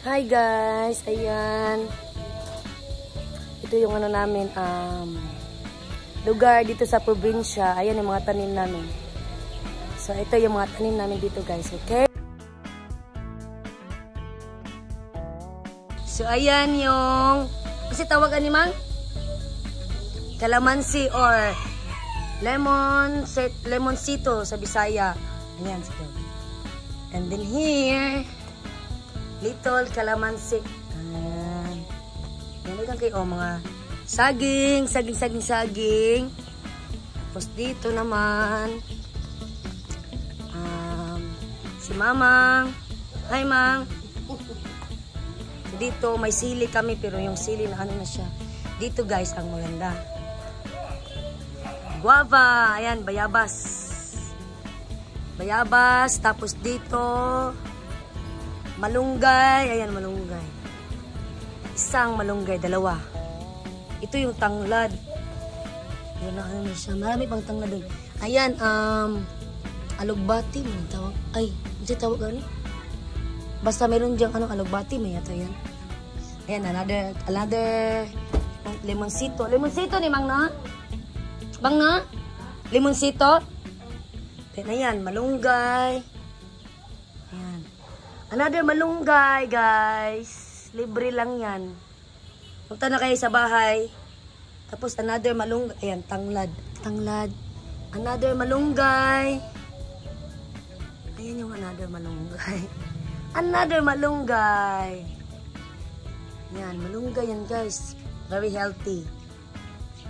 Hi guys, ayan. Ito yung ano namin, lugar dito sa probinsya. Ayan yung mga tanim namin. So ito yung mga tanim namin dito guys, okay? So ayan yung, kasi tawagan ni Mang? Calamansi or lemoncito sa Bisaya. Ayan, sige. And then here, little calamansi. Ayan. Yan lang kayo, mga saging. Tapos dito naman, si Mamang. Hi, Mang. Dito, may sili kami, pero yung sili na ano na siya. Dito, guys, ang maganda. Guava. Ayan, bayabas. Bayabas. Tapos dito, malunggay. Ayan, malunggay. Isang malunggay, dalawa. Ito yung tanglad. Ayan na, ano siya. Marami pang tanglad doon. Ayan, alugbati. May tawag. Ay, hindi tawag gani. Basta meron diyang alugbati. May ito yan. Ayan, another lemonsito. Lemonsito ni Mang na? Bang na? Lemonsito? Ayan, malunggay. Ayan. Another malunggay, guys. Libre lang yan. Punta na kayo sa bahay. Tapos another malunggay. Ayan, tanglad. Another malunggay. Ayan yung another malunggay. Another malunggay. Ayan, malunggay yan, guys. Very healthy.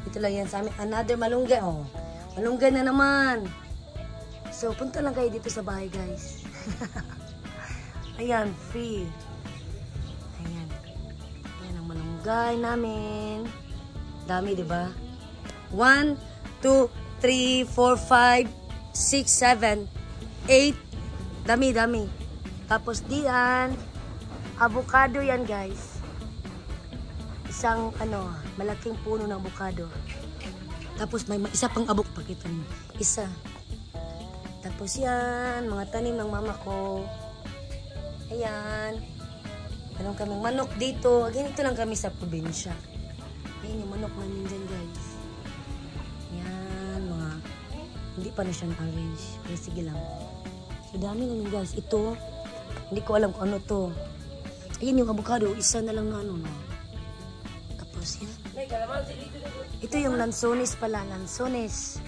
Ito lang yan sa amin. Another malunggay. Oh, malunggay na naman. So, punta lang kayo dito sa bahay, guys. Ayan, free. Ayan. Ayan ang malunggay namin. Dami, diba? 1, 2, 3, 4, 5, 6, 7, 8. Dami. Tapos diyan, avocado yan, guys. Isang, malaking puno ng avocado. Tapos may isa pang pakita mo. Isa. Tapos yan, mga tanim ng mama ko. Ayan. Meron kaming manok dito. Ganito lang kami sa probinsya. Ayan yung manok namin dyan, guys. Ayan, hindi pa na siyang orange. Pero sige lang. So, dami namin, guys. Ito, hindi ko alam kung ano to. Ayan yung avocado. Isa na lang na no. Tapos yan. Ito yung lansones pala. Lansones.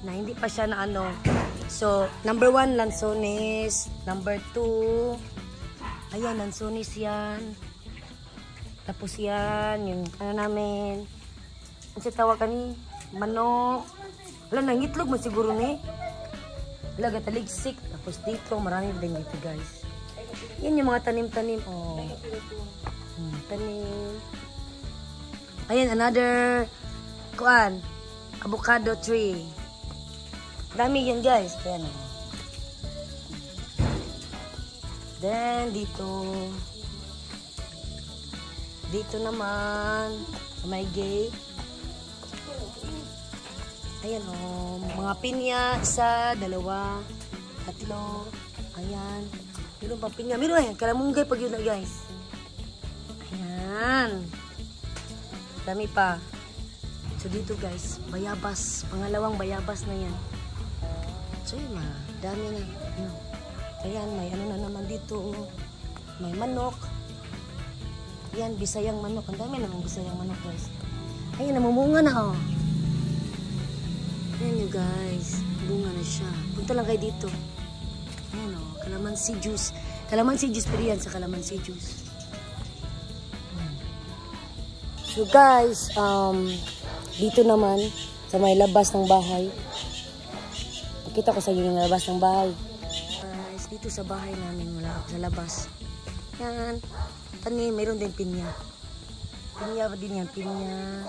Na hindi pa siya na So, number 1, lansones. Number 2, ayan, lansones yan. Tapos yan, yung namin. Ano siya tawag kani? Manok. Wala, nangitlog mo siguro ni. Wala, gataligsik. Tapos dito, marami din dito, guys. Yan yung mga tanim-tanim. Oh. Tanim. Ayan, another avocado tree. Dami yan, guys. Ayan. Then, dito naman, sa may gate. Ayan, mga pinya, 1, 2, 3. Ayan. Meron pa pinya. Meron, ayan, kalamunggay pag yun na, guys. Ayan. Dami pa. So, dito, guys, bayabas. Pangalawang bayabas na yan. So, yun na. Dami na. Ayan, may na naman dito. May manok. Ayan, bisayang manok. Ang dami namang bisayang manok, guys. Ayan, namumunga na, oh. Ayan nyo, guys. Bunga na siya. Punta lang kayo dito. Ayan, oh. Calamansi juice. Calamansi juice pa yan sa calamansi juice. So, guys, dito naman, sa may labas ng bahay. Pakita ko sa inyo yung labas ng bahay. Guys, dito sa bahay namin, wala ako sa labas. Yan. Tanim, mayroon din pinya. Pinya pa din yan, pinya.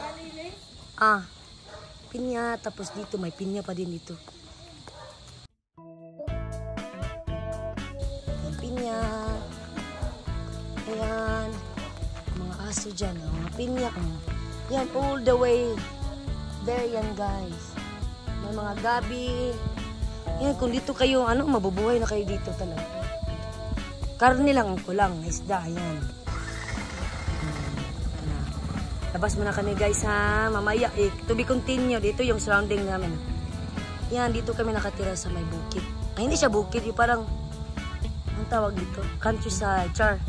Pinya. Tapos dito, may pinya pa din dito. Yan, pinya. Ayan. Mga aso dyan, mga pinya. Yan, all the way there yan, guys. May mga gabi. Yan, kung dito kayo, mabubuhay na kayo dito talaga. Karne lang ko lang, isda, yan. Labas muna kami guys ha, mamaya to be continued. Dito yung surrounding namin. Yan, dito kami nakatira sa may bukid. Ay, hindi siya bukid, yung parang, ang tawag dito? Countryside, char.